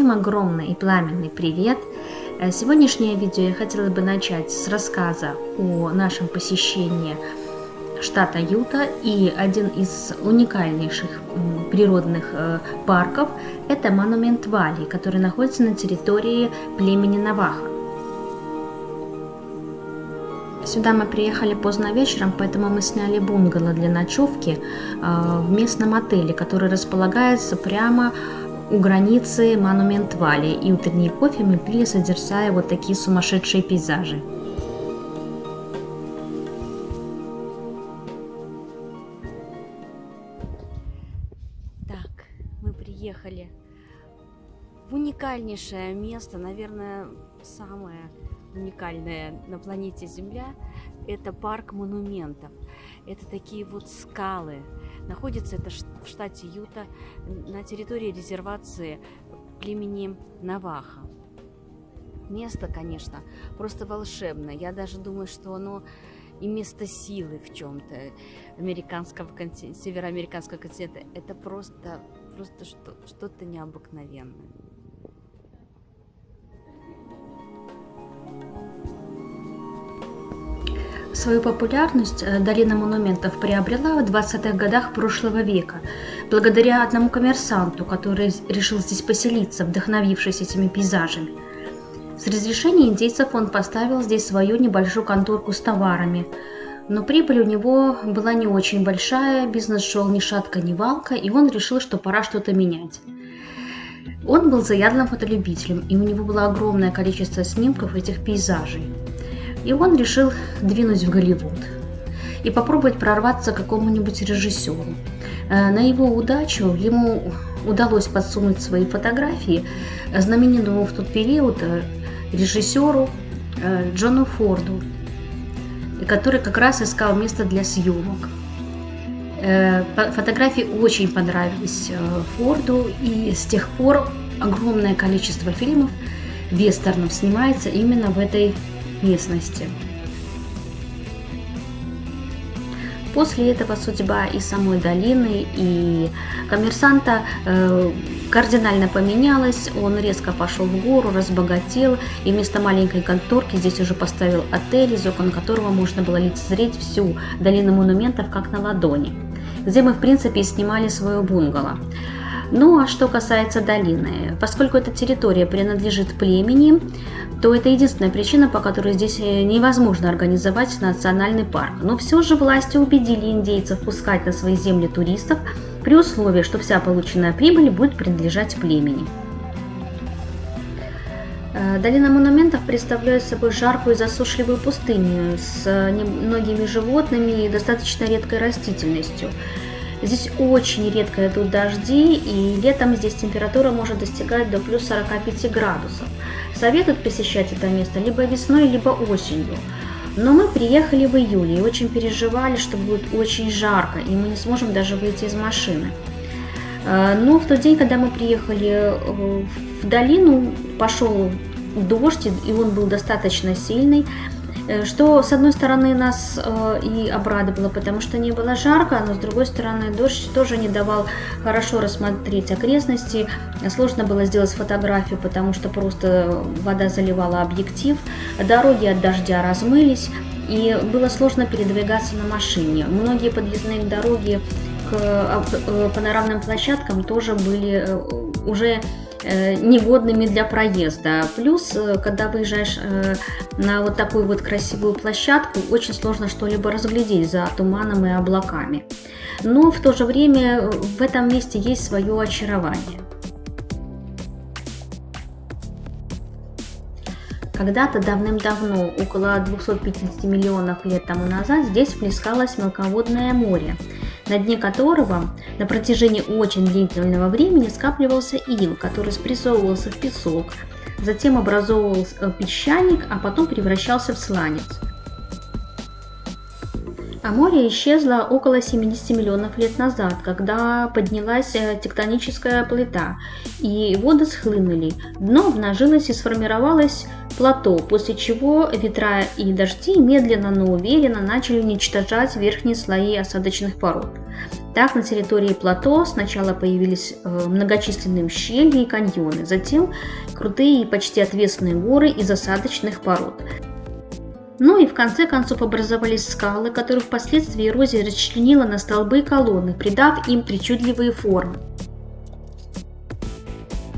Всем огромный и пламенный привет! Сегодняшнее видео я хотела бы начать с рассказа о нашем посещении штата Юта, и один из уникальнейших природных парков – это Монумент Валли, который находится на территории племени Навахо. Сюда мы приехали поздно вечером, поэтому мы сняли бунгало для ночевки в местном отеле, который располагается прямо у границы Монумент Валли, и утренний кофе мы пили, созерцая вот такие сумасшедшие пейзажи. Так, мы приехали в уникальнейшее место, наверное, самое уникальное на планете Земля. Это парк монументов. Это такие вот скалы. Находится это в штате Юта, на территории резервации племени Навахо. Место, конечно, просто волшебное. Я даже думаю, что оно и место силы в чем-то североамериканского континента. Это просто что-то необыкновенное. Свою популярность долина монументов приобрела в 20-х годах прошлого века, благодаря одному коммерсанту, который решил здесь поселиться, вдохновившись этими пейзажами. С разрешения индейцев он поставил здесь свою небольшую конторку с товарами, но прибыль у него была не очень большая, бизнес шел ни шатка, ни валка, и он решил, что пора что-то менять. Он был заядлым фотолюбителем, и у него было огромное количество снимков этих пейзажей. И он решил двинуть в Голливуд и попробовать прорваться к какому-нибудь режиссеру. На его удачу ему удалось подсунуть свои фотографии знаменитому в тот период режиссеру Джону Форду, который как раз искал место для съемок. Фотографии очень понравились Форду, и с тех пор огромное количество фильмов вестернов снимается именно в этой местности. После этого судьба и самой долины, и коммерсанта кардинально поменялась. Он резко пошел в гору, разбогател, и вместо маленькой конторки здесь уже поставил отель, из окон которого можно было лицезреть всю долину монументов как на ладони, где мы в принципе и снимали свое бунгало. Ну а что касается долины, поскольку эта территория принадлежит племени, то это единственная причина, по которой здесь невозможно организовать национальный парк. Но все же власти убедили индейцев пускать на свои земли туристов при условии, что вся полученная прибыль будет принадлежать племени. Долина монументов представляет собой жаркую и засушливую пустыню с немногими животными и достаточно редкой растительностью. Здесь очень редко идут дожди, и летом здесь температура может достигать до плюс 45 градусов. Советуют посещать это место либо весной, либо осенью. Но мы приехали в июле и очень переживали, что будет очень жарко, и мы не сможем даже выйти из машины. Но в тот день, когда мы приехали в долину, пошел дождь, и он был достаточно сильный, что с одной стороны нас и обрадовало, потому что не было жарко, но с другой стороны дождь тоже не давал хорошо рассмотреть окрестности. Сложно было сделать фотографию, потому что просто вода заливала объектив, дороги от дождя размылись, и было сложно передвигаться на машине. Многие подъездные дороги к панорамным площадкам тоже были уже негодными для проезда. Плюс, когда выезжаешь на вот такую вот красивую площадку, очень сложно что-либо разглядеть за туманом и облаками. Но в то же время в этом месте есть свое очарование. Когда-то давным-давно, около 250 миллионов лет тому назад, здесь плескалось мелководное море, на дне которого на протяжении очень длительного времени скапливался ил, который спрессовывался в песок, затем образовывался песчаник, а потом превращался в сланец. А море исчезло около 70 миллионов лет назад, когда поднялась тектоническая плита, и воды схлынули, дно обнажилось и сформировалось плато, после чего ветра и дожди медленно, но уверенно начали уничтожать верхние слои осадочных пород. Так, на территории плато сначала появились многочисленные ущелья и каньоны, затем крутые и почти отвесные горы из осадочных пород. Ну и в конце концов образовались скалы, которые впоследствии эрозия расчленила на столбы и колонны, придав им причудливые формы.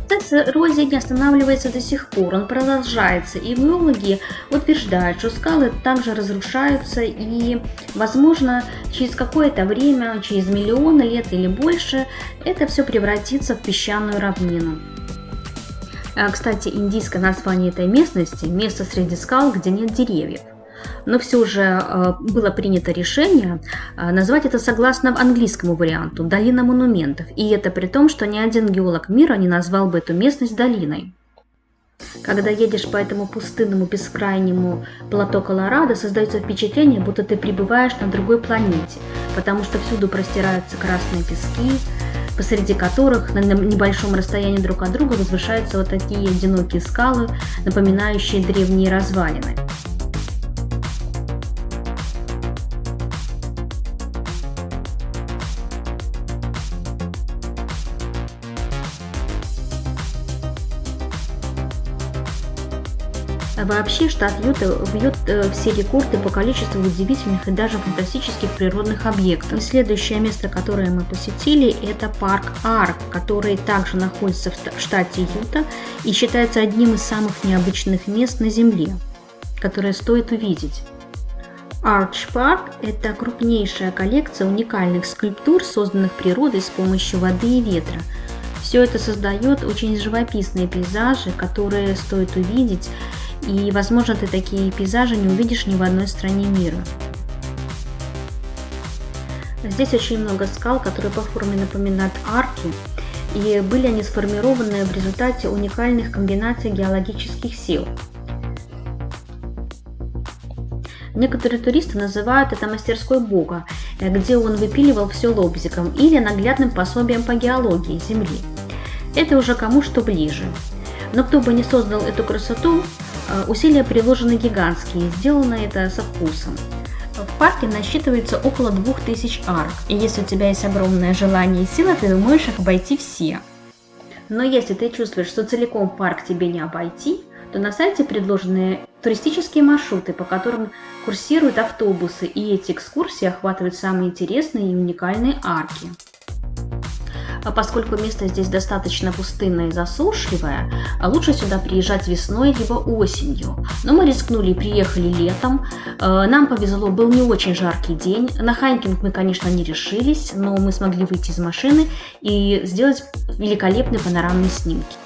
Процесс эрозии не останавливается до сих пор, он продолжается, и геологи утверждают, что скалы также разрушаются, и, возможно, через какое-то время, через миллионы лет или больше, это все превратится в песчаную равнину. Кстати, индийское название этой местности – место среди скал, где нет деревьев. Но все же было принято решение назвать это согласно английскому варианту – долина монументов. И это при том, что ни один геолог мира не назвал бы эту местность долиной. Когда едешь по этому пустынному бескрайнему плато Колорадо, создается впечатление, будто ты пребываешь на другой планете, потому что всюду простираются красные пески, посреди которых на небольшом расстоянии друг от друга возвышаются вот такие одинокие скалы, напоминающие древние развалины. Вообще штат Юта бьет все рекорды по количеству удивительных и даже фантастических природных объектов. И следующее место, которое мы посетили, это парк Арк, который также находится в штате Юта и считается одним из самых необычных мест на Земле, которое стоит увидеть. Arch Park – это крупнейшая коллекция уникальных скульптур, созданных природой с помощью воды и ветра. Все это создает очень живописные пейзажи, которые стоит увидеть. И, возможно, ты такие пейзажи не увидишь ни в одной стране мира. Здесь очень много скал, которые по форме напоминают арки, и были они сформированы в результате уникальных комбинаций геологических сил. Некоторые туристы называют это мастерской Бога, где он выпиливал все лобзиком, или наглядным пособием по геологии Земли. Это уже кому что ближе. Но кто бы ни создал эту красоту, усилия приложены гигантские, и сделано это со вкусом. В парке насчитывается около 2000 арок, и если у тебя есть огромное желание и сила, ты можешь их обойти все. Но если ты чувствуешь, что целиком парк тебе не обойти, то на сайте предложены туристические маршруты, по которым курсируют автобусы, и эти экскурсии охватывают самые интересные и уникальные арки. А поскольку место здесь достаточно пустынное и засушливое, лучше сюда приезжать весной либо осенью. Но мы рискнули и приехали летом. Нам повезло, был не очень жаркий день. На хайкинг мы, конечно, не решились, но мы смогли выйти из машины и сделать великолепные панорамные снимки.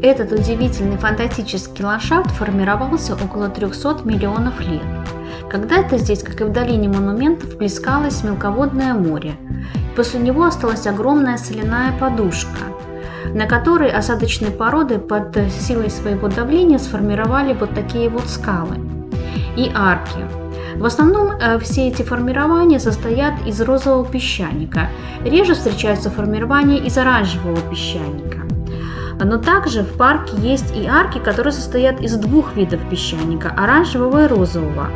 Этот удивительный фантастический ландшафт формировался около 300 миллионов лет. Когда-то здесь, как и в долине монументов, плескалось мелководное море. После него осталась огромная соляная подушка, на которой осадочные породы под силой своего давления сформировали вот такие вот скалы и арки. В основном все эти формирования состоят из розового песчаника. Реже встречаются формирования из оранжевого песчаника. Но также в парке есть и арки, которые состоят из двух видов песчаника – оранжевого и розового.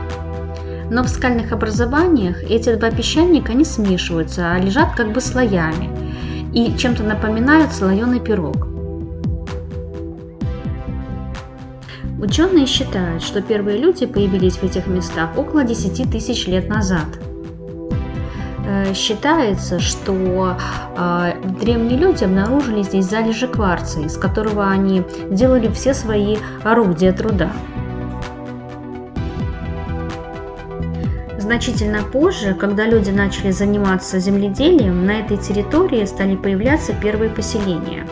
Но в скальных образованиях эти два песчаника не смешиваются, а лежат как бы слоями и чем-то напоминают слоеный пирог. Ученые считают, что первые люди появились в этих местах около 10 тысяч лет назад. Считается, что древние люди обнаружили здесь залежи кварца, из которого они делали все свои орудия труда. Значительно позже, когда люди начали заниматься земледелием, на этой территории стали появляться первые поселения.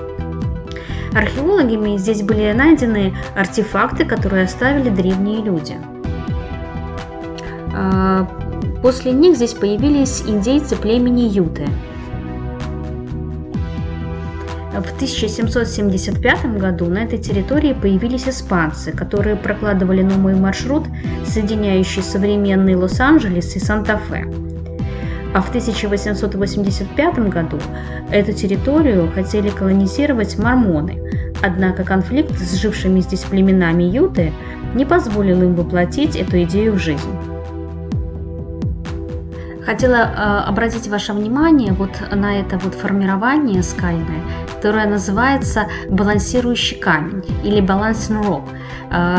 Археологами здесь были найдены артефакты, которые оставили древние люди. После них здесь появились индейцы племени Юты. В 1775 году на этой территории появились испанцы, которые прокладывали новый маршрут, соединяющий современный Лос-Анджелес и Санта-Фе. А в 1885 году эту территорию хотели колонизировать мормоны, однако конфликт с жившими здесь племенами Юты не позволил им воплотить эту идею в жизнь. Хотела обратить ваше внимание вот на это вот формирование скальное, которое называется балансирующий камень или balancing rock.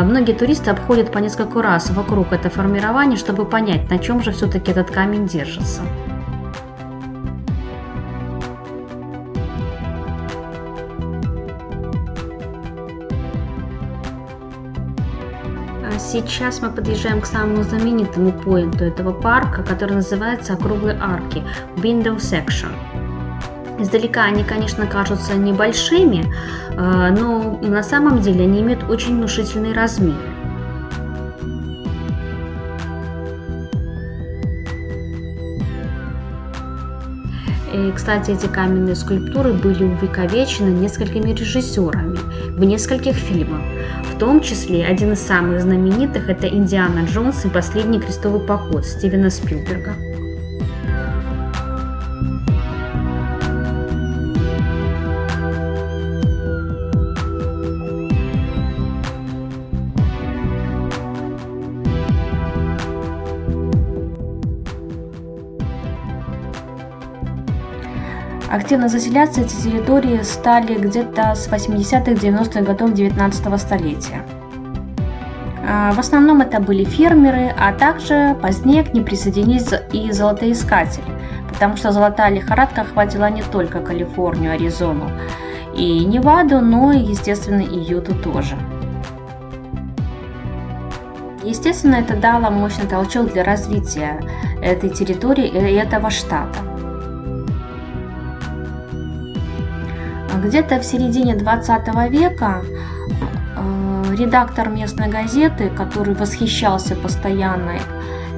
Многие туристы обходят по несколько раз вокруг это формирование, чтобы понять, на чем же все-таки этот камень держится. Сейчас мы подъезжаем к самому знаменитому поинту этого парка, который называется округлые арки – Window Section. Издалека они, конечно, кажутся небольшими, но на самом деле они имеют очень внушительный размер. И, кстати, эти каменные скульптуры были увековечены несколькими режиссерами в нескольких фильмах. В том числе один из самых знаменитых – это «Индиана Джонс и последний крестовый поход» Стивена Спилберга. Активно заселяться эти территории стали где-то с 80-х-90-х годов 19 столетия. В основном это были фермеры, а также позднее к ним присоединились и золотоискатели, потому что золотая лихорадка охватила не только Калифорнию, Аризону и Неваду, но и, естественно, и Юту тоже. Естественно, это дало мощный толчок для развития этой территории и этого штата. Где-то в середине 20 века редактор местной газеты, который восхищался постоянно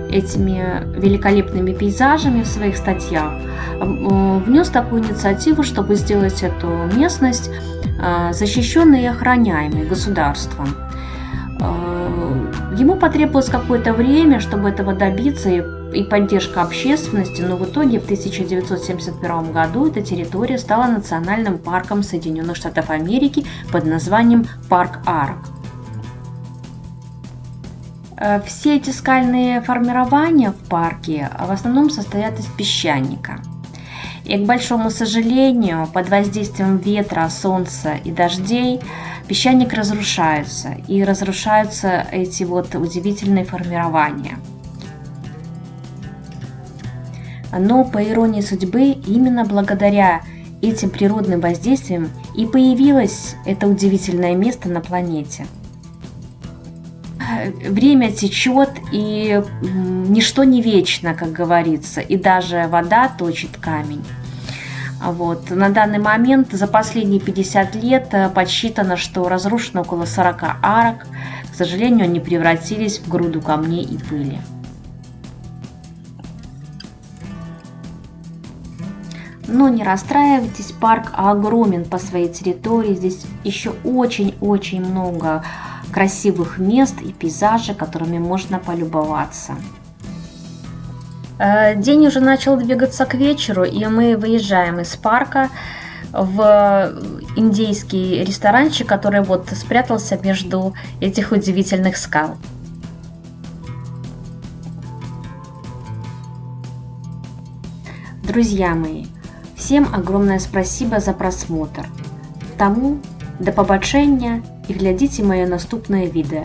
этими великолепными пейзажами в своих статьях, внес такую инициативу, чтобы сделать эту местность защищенной и охраняемой государством. Ему потребовалось какое-то время, чтобы этого добиться, и поддержка общественности, но в итоге в 1971 году эта территория стала национальным парком Соединенных Штатов Америки под названием Парк Арк. Все эти скальные формирования в парке в основном состоят из песчаника. И, к большому сожалению, под воздействием ветра, солнца и дождей песчаник разрушается, и разрушаются эти вот удивительные формирования. Но, по иронии судьбы, именно благодаря этим природным воздействиям и появилось это удивительное место на планете. Время течет, и ничто не вечно, как говорится, и даже вода точит камень. Вот. На данный момент за последние 50 лет подсчитано, что разрушено около 40 арок. К сожалению, они превратились в груду камней и пыли. Но не расстраивайтесь, парк огромен по своей территории. Здесь еще очень-очень много красивых мест и пейзажей, которыми можно полюбоваться. День уже начал двигаться к вечеру, и мы выезжаем из парка в индейский ресторанчик, который вот спрятался между этих удивительных скал. Друзья мои, всем огромное спасибо за просмотр. Тому до побачення і глядіть моє наступне відео.